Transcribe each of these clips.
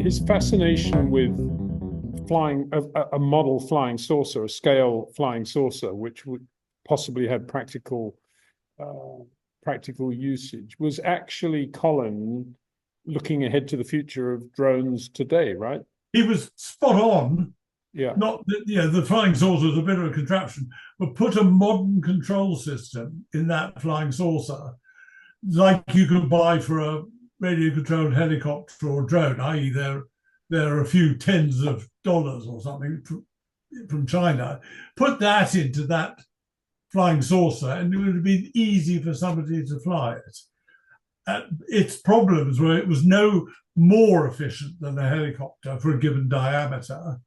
His fascination with flying a model flying saucer, a scale flying saucer, which would possibly have practical usage, was actually Colin looking ahead to the future of drones today, right? He was spot on. Yeah. Not that, the flying saucer is a bit of a contraption, but put a modern control system in that flying saucer, like you could buy for a radio-controlled helicopter or drone, i.e., there are a few tens of dollars or something from China. Put that into that flying saucer, and it would have been easy for somebody to fly it. Its problems were it was no more efficient than a helicopter for a given diameter,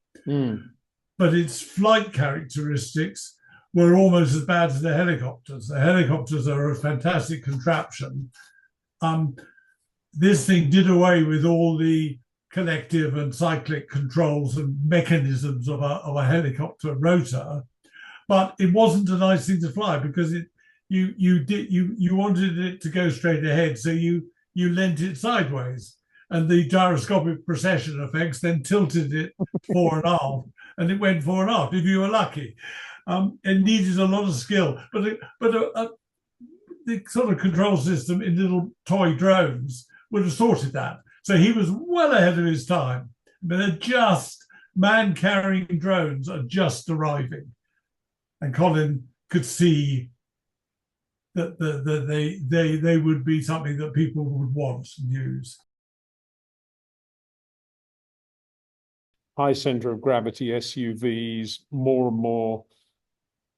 but its flight characteristics were almost as bad as the helicopters. The helicopters are a fantastic contraption. This thing did away with all the collective and cyclic controls and mechanisms of a helicopter rotor, but it wasn't a nice thing to fly because you wanted it to go straight ahead, so you lent it sideways, and the gyroscopic precession effects then tilted it fore and aft, and it went fore and aft if you were lucky. It needed a lot of skill, but the sort of control system in little toy drones would have sorted that. So he was well ahead of his time. But they're just man-carrying drones are just arriving, and Colin could see that they would be something that people would want and use. High center of gravity SUVs, more and more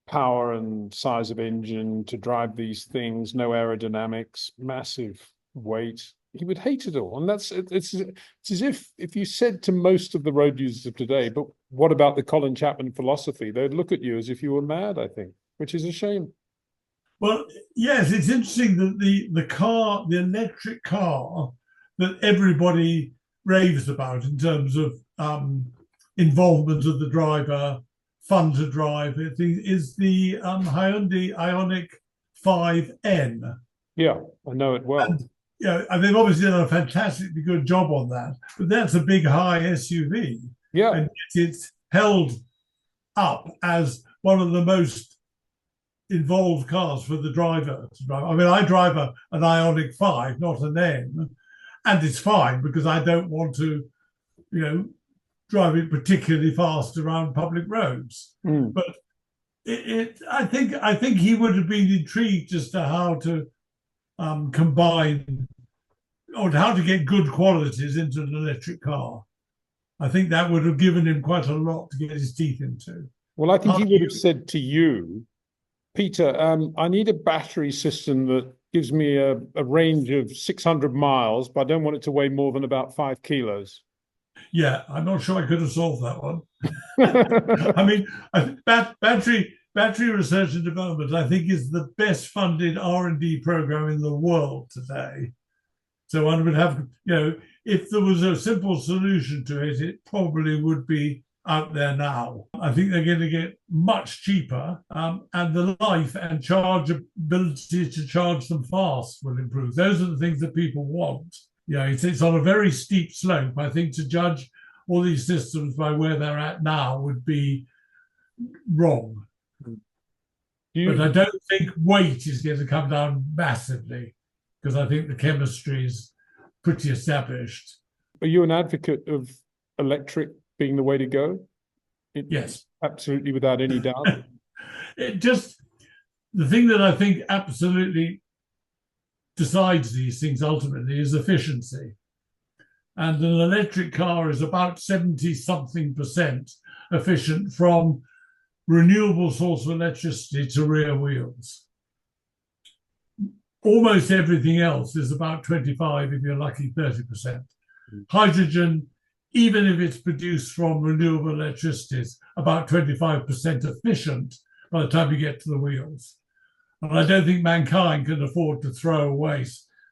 power and size of engine to drive these things, no aerodynamics, massive weight. He would hate it all. And it's as if you said to most of the road users of today, but what about the Colin Chapman philosophy? They'd look at you as if you were mad, I think, which is a shame. Well, yes, it's interesting that the electric car that everybody raves about in terms of involvement of the driver, fun to drive, is the Hyundai Ioniq 5N. Yeah, I know it well. And they've obviously done a fantastically good job on that, but that's a big, high SUV. Yeah. And it's held up as one of the most involved cars for the driver to drive. I mean, I drive an Ioniq 5, not an N, and it's fine because I don't want to, drive it particularly fast around public roads. But I think he would have been intrigued as to how to combine or how to get good qualities into an electric car. I think that would have given him quite a lot to get his teeth into. Well, I think he would have said to you, Peter, I need a battery system that gives me a range of 600 miles, but I don't want it to weigh more than about 5 kilos. Yeah, I'm not sure I could have solved that one. I mean, battery research and development, I think, is the best funded R&D program in the world today. So one would have, if there was a simple solution to it, it probably would be out there now. I think they're going to get much cheaper, and the life and ability to charge them fast will improve. Those are the things that people want. It's on a very steep slope. I think to judge all these systems by where they're at now would be wrong. But I don't think weight is going to come down massively because I think the chemistry is pretty established. Are you an advocate of electric being the way to go? Yes. Absolutely, without any doubt. The thing that I think absolutely decides these things ultimately is efficiency. And an electric car is about 70-something% efficient from renewable source of electricity to rear wheels. Almost everything else is about 25, if you're lucky, 30%. Hydrogen, even if it's produced from renewable electricity, is about 25% efficient by the time you get to the wheels. And I don't think mankind can afford to throw away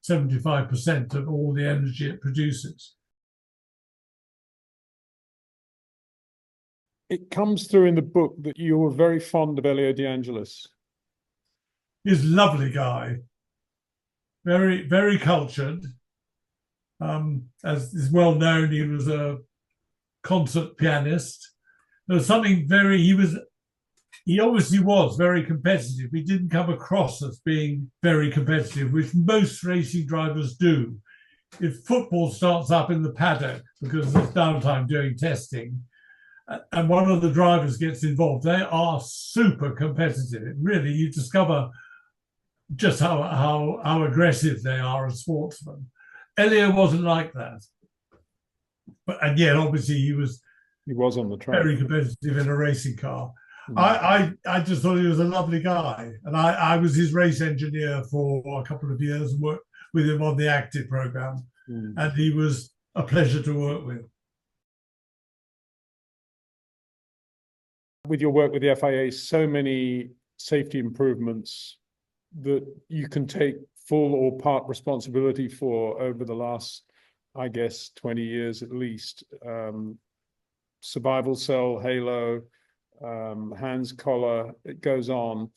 75% of all the energy it produces. It comes through in the book that you were very fond of Elo Dangeles. He's a lovely guy, very, very cultured, As is well known, he was a concert pianist. There was something he obviously was very competitive. He didn't come across as being very competitive, which most racing drivers do. If football starts up in the paddock because there's downtime doing testing, and one of the drivers gets involved, they are super competitive. Really, you discover just how aggressive they are as sportsmen. Elio wasn't like that, and yet obviously he was on the track, very competitive in a racing car. I just thought he was a lovely guy, and I was his race engineer for a couple of years and worked with him on the active program, and he was a pleasure to work with. With your work with the FIA, so many safety improvements that you can take full or part responsibility for over the last, I guess, 20 years at least. Survival cell, halo, hands collar, it goes on.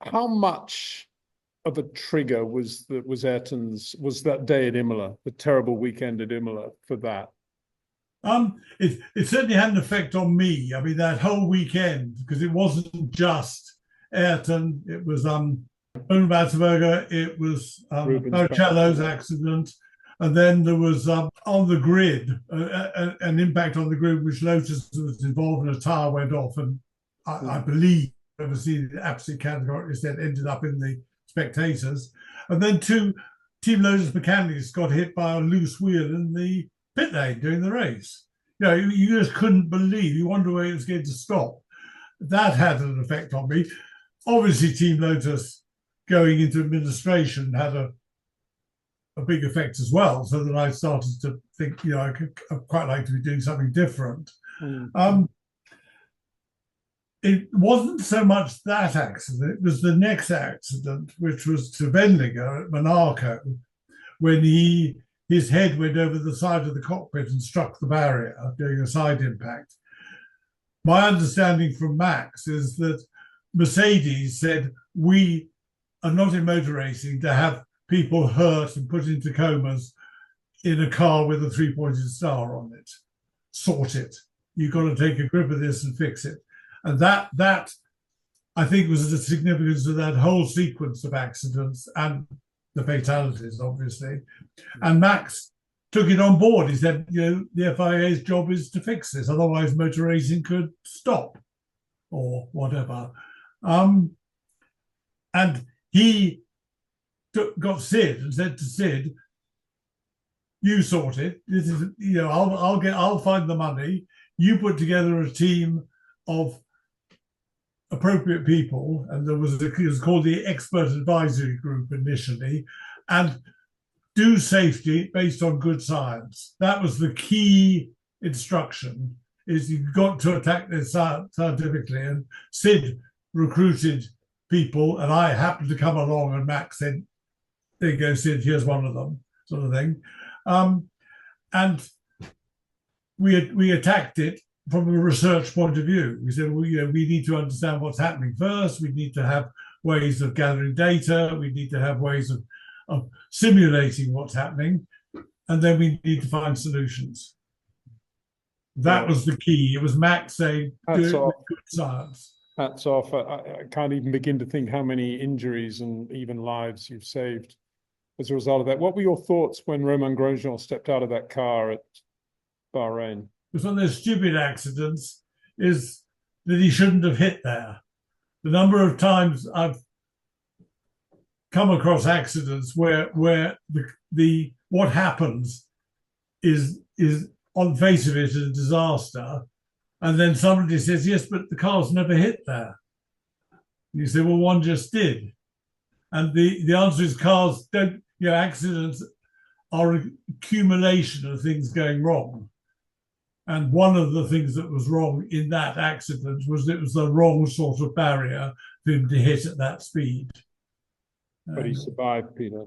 How much of a trigger was that day at Imola, the terrible weekend at Imola, for that? It certainly had an effect on me. I mean, that whole weekend, because it wasn't just Ayrton, it was Unvatsberger, it was Barrichello's accident, and then there was on the grid an impact on the grid, which Lotus was involved in. A tire went off, and I believe I've seen the absolute category that ended up in the spectators, and then two Team Lotus mechanics got hit by a loose wheel in the pit lane during the race. You know, you just couldn't believe. You wonder where it was going to stop. That had an effect on me. Obviously, Team Lotus going into administration had a big effect as well. So that I started to think, you know, I'd quite like to be doing something different. It wasn't so much that accident, it was the next accident, which was to Wendlinger at Monaco, when his head went over the side of the cockpit and struck the barrier during a side impact. My understanding from Max is that Mercedes said, we are not in motor racing to have people hurt and put into comas in a car with a three-pointed star on it. Sort it. You've got to take a grip of this and fix it. And that I think was the significance of that whole sequence of accidents and the fatalities, obviously. And Max took it on board. He said, you know, the FIA's job is to fix this, otherwise motor racing could stop or whatever. And he got Sid and said to Sid, you sort it. This is, you know, I'll find the money. You put together a team of appropriate people, and it was called the Expert Advisory Group initially, and do safety based on good science. That was the key instruction, is you've got to attack this scientifically. And Sid recruited people, and I happened to come along, and Max said, there you go, Sid, here's one of them, sort of thing. And we attacked it from a research point of view. We said, well, you know, we need to understand what's happening first. We need to have ways of gathering data. We need to have ways of simulating what's happening. And then we need to find solutions. That was the key. It was Max saying, do it with good science. Hats off. I can't even begin to think how many injuries and even lives you've saved as a result of that. What were your thoughts when Romain Grosjean stepped out of that car at Bahrain? Because one of those stupid accidents is that he shouldn't have hit there. The number of times I've come across accidents where the what happens is on face of it a disaster, and then somebody says, yes, but the car's never hit there. You say, well, one just did. And the answer is cars don't, you know, accidents are an accumulation of things going wrong. And one of the things that was wrong in that accident was it was the wrong sort of barrier for him to hit at that speed. But he survived, Peter.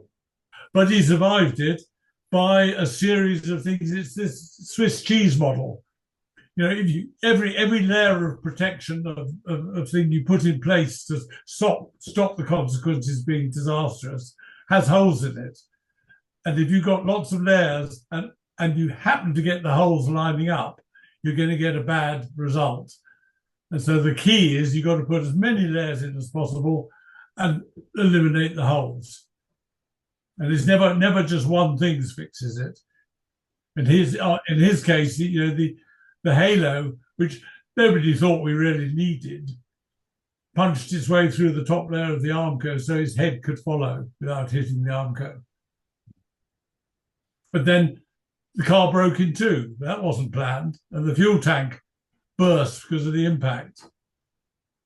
But he survived it by a series of things. It's this Swiss cheese model. You know, if you, every layer of protection of thing you put in place to stop the consequences being disastrous has holes in it. And if you've got lots of layers and you happen to get the holes lining up, you're going to get a bad result. And so the key is you've got to put as many layers in as possible and eliminate the holes. And it's never just one thing that fixes it. And in his case, you know, the halo, which nobody thought we really needed, punched its way through the top layer of the Armco so his head could follow without hitting the Armco. But then the car broke in two. That wasn't planned. And the fuel tank burst because of the impact.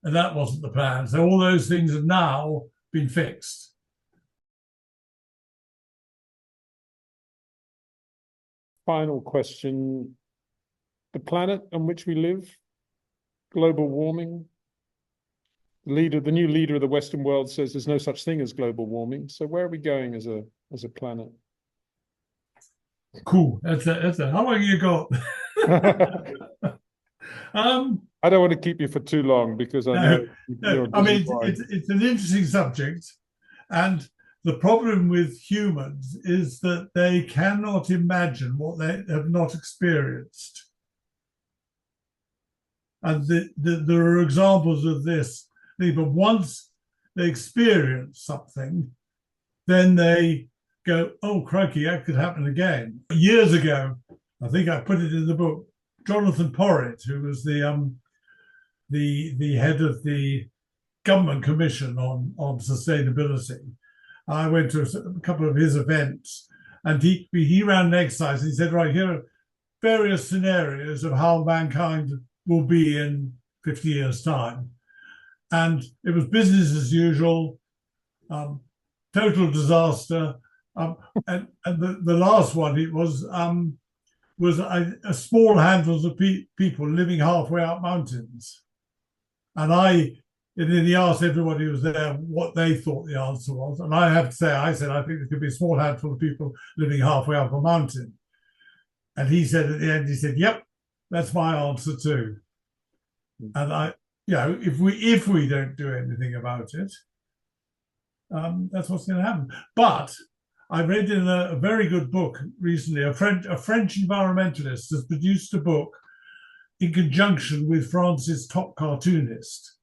And that wasn't the plan. So all those things have now been fixed. Final question. The planet on which we live, global warming. The new leader of the Western world says there's no such thing as global warming. So where are we going as a planet? Cool. That's a how long you got? I don't want to keep you for too long because I know you're I mean, it's an interesting subject, and the problem with humans is that they cannot imagine what they have not experienced. And there are examples of this. But once they experience something, then they go, oh, crikey, that could happen again. Years ago, I think I put it in the book, Jonathan Porritt, who was the head of the Government Commission on Sustainability. I went to a couple of his events, and he ran an exercise. He said, right, here are various scenarios of how mankind will be in 50 years' time. And it was business as usual, total disaster. And the last one, it was a small handful of people living halfway up mountains. And then he asked everybody who was there what they thought the answer was. And I have to say, I said, I think there could be a small handful of people living halfway up a mountain. And he said at the end, he said, yep, that's my answer too. And if we don't do anything about it, that's what's going to happen. But I read in a very good book recently, a French environmentalist has produced a book in conjunction with France's top cartoonist.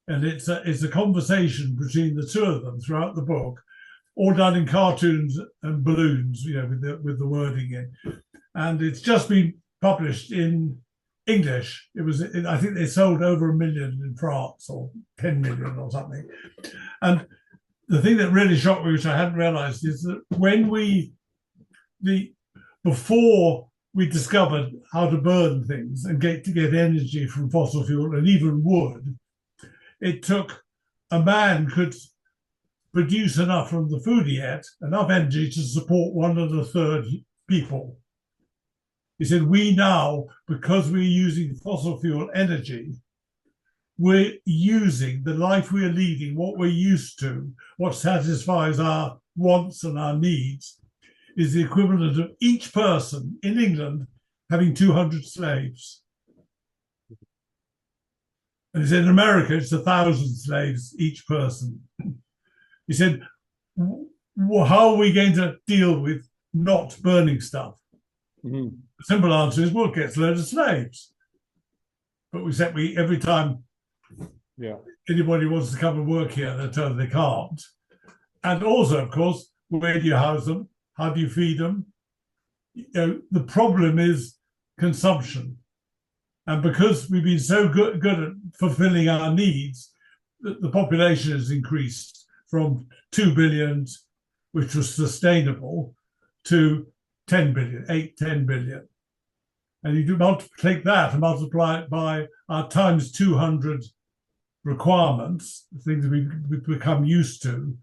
And it's a conversation between the two of them throughout the book, all done in cartoons and balloons, you know, with the wording in. And it's just been published in English. I think they sold over 1 million in France, or 10 million or something. And the thing that really shocked me, which I hadn't realized, is that before we discovered how to burn things and get energy from fossil fuel and even wood, it took a man could produce enough from the Fuji, enough energy to support 1 1/3 people. He said, we now, because we're using fossil fuel energy, we're using the life we're leading, what we're used to, what satisfies our wants and our needs, is the equivalent of each person in England having 200 slaves. And he said, in America, it's 1,000 slaves each person. He said, how are we going to deal with not burning stuff? Mm-hmm. The simple answer is, well, it gets a load of slaves. But every time anybody wants to come and work here, they're told they can't. And also, of course, where do you house them? How do you feed them? You know, the problem is consumption. And because we've been so good at fulfilling our needs, the population has increased from 2 billion, which was sustainable, to 10 billion, 10 billion. And you take that and multiply it by our times 200 requirements, things that we've become used to.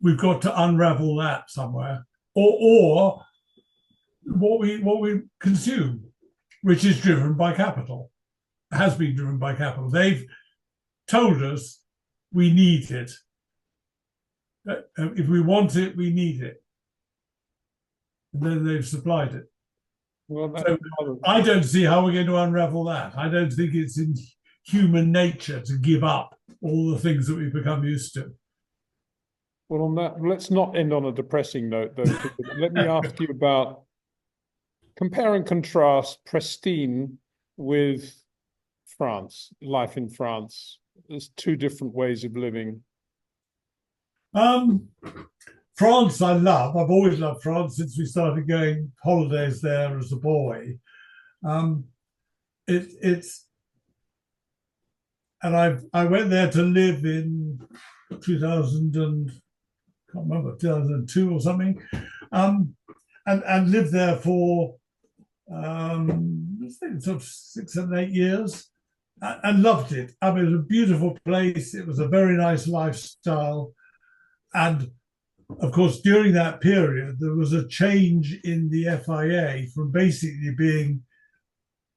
We've got to unravel that somewhere, or what we consume, which is driven by capital, has been driven by capital. They've told us we need it. If we want it, we need it. And then they've supplied it. Well, so I don't see how we're going to unravel that. I don't think it's in human nature to give up all the things that we've become used to. Well, on that, let's not end on a depressing note, though. Let me ask you about compare and contrast Pristine with France, life in France. There's two different ways of living. France, I love. I've always loved France since we started going holidays there as a boy. It's and I went there to live in 2000 and can't remember 2002 or something, and lived there for I think sort of 6, 7, 8 years, and loved it. I mean, it was a beautiful place. It was a very nice lifestyle, and of course, during that period, there was a change in the FIA from basically being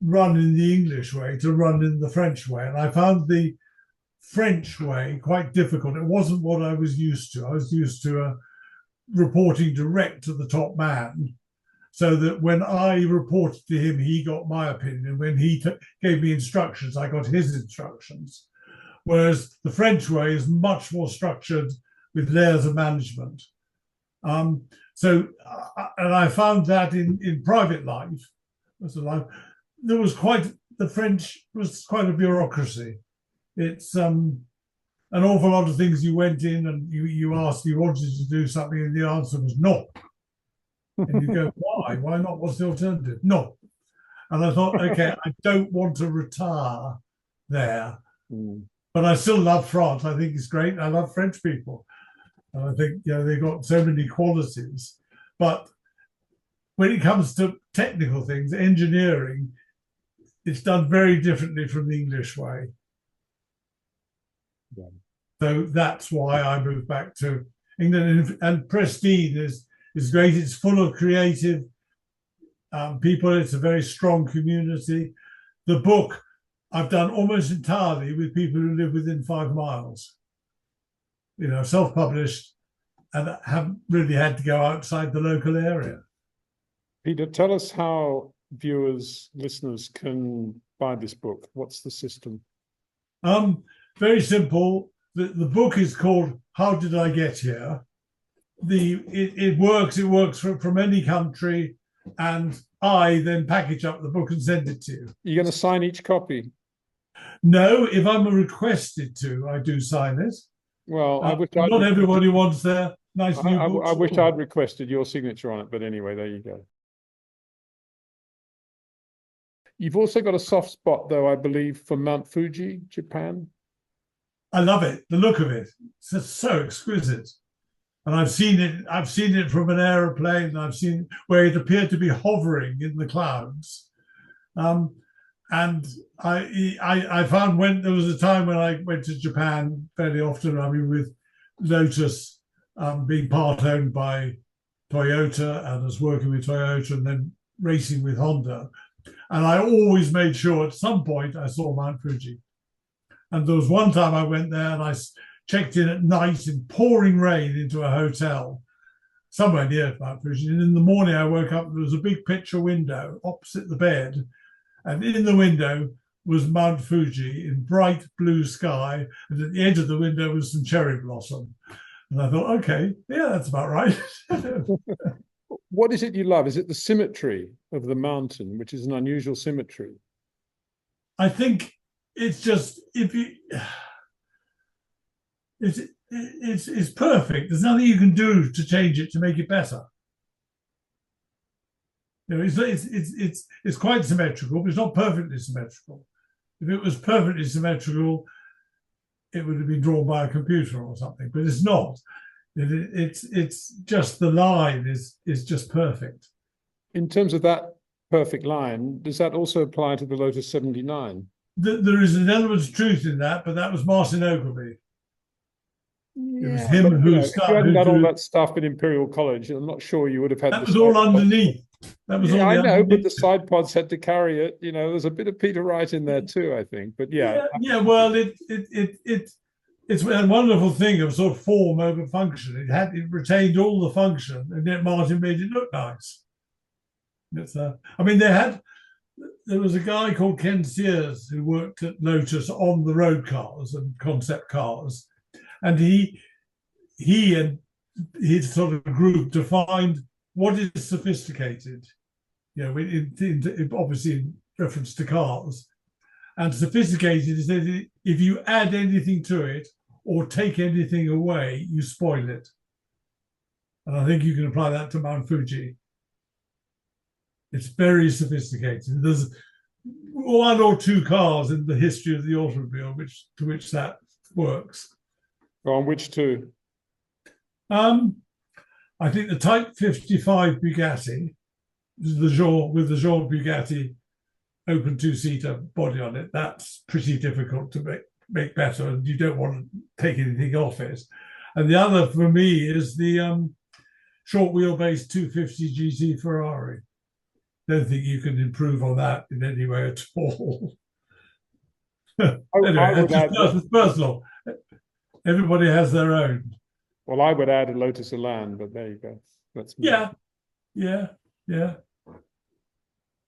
run in the English way to run in the French way. And I found the French way quite difficult. It wasn't what I was used to. I was used to reporting direct to the top man, so that when I reported to him, he got my opinion. When he gave me instructions, I got his instructions. Whereas the French way is much more structured with layers of management. And I found that in private life, there was the French was quite a bureaucracy. It's an awful lot of things. You went in and you asked, you wanted to do something, and the answer was no. And you go, why? Why not? What's the alternative? No. And I thought, okay, I don't want to retire there, but I still love France. I think it's great. I love French people. And I think they've got so many qualities. But when it comes to technical things, engineering, it's done very differently from the English way. Yeah. So that's why I moved back to England. And Pristine is great. It's full of creative people. It's a very strong community. The book I've done almost entirely with people who live within 5 miles. Self-published, and haven't really had to go outside the local area. Peter, tell us how viewers, listeners can buy this book. What's the system? Very simple. The book is called How Did I Get Here? It works from any country, and I then package up the book and send it to you. You're going to sign each copy? No, if I'm requested to, I do sign it. Well, not everybody wants their nice new books. I wish I'd requested your signature on it, but anyway, there you go. You've also got a soft spot, though, I believe, for Mount Fuji, Japan. I love it. The look of it. It's just so exquisite. And I've seen it from an aeroplane. I've seen where it appeared to be hovering in the clouds. And I found when there was a time when I went to Japan fairly often, I mean, with Lotus being part owned by Toyota, and was working with Toyota and then racing with Honda. And I always made sure at some point I saw Mount Fuji. And there was one time I went there and I checked in at night in pouring rain into a hotel somewhere near Mount Fuji. And in the morning I woke up, there was a big picture window opposite the bed. And in the window was Mount Fuji in bright blue sky. And at the edge of the window was some cherry blossom. And I thought, okay, yeah, that's about right. What is it you love? Is it the symmetry of the mountain, which is an unusual symmetry? I think it's just, it's perfect. There's nothing you can do to change it to make it better. It's quite symmetrical, but it's not perfectly symmetrical. If it was perfectly symmetrical, it would have been drawn by a computer or something, but it's not. It's just the line is just perfect. In terms of that perfect line, does that also apply to the Lotus 79? There is an element of truth in that, but that was Martin Ogilvy. Yeah, it was him who started. If you hadn't done all that stuff at Imperial College, I'm not sure you would have had. That was all underneath. That was all I know, but the side pods had to carry it. There's a bit of Peter Wright in there too, I think. But yeah. Well, it's a wonderful thing of sort of form over function. It retained all the function, and yet Martin made it look nice. There was a guy called Ken Sears who worked at Lotus on the road cars and concept cars, and he and his sort of group to find what is sophisticated. You know, obviously in reference to cars. And sophisticated is that if you add anything to it or take anything away, you spoil it. And I think you can apply that to Mount Fuji. It's very sophisticated. There's one or two cars in the history of the automobile to which that works. On which two? I think the Type 55 Bugatti, with the Jean Bugatti open two-seater body on it, that's pretty difficult to make better, and you don't want to take anything off it. And the other for me is the short wheelbase 250 GT Ferrari. Don't think you can improve on that in any way at all. Anyway, that's personal. Everybody has their own. Well, I would add a Lotus Elan, but there you go. That's me. Yeah.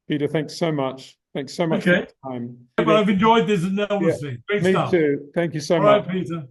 Peter, thanks so much. Thanks so much for your time. Well, I've enjoyed this enormously. Great stuff. Me too. Thank you so much. All right, Peter.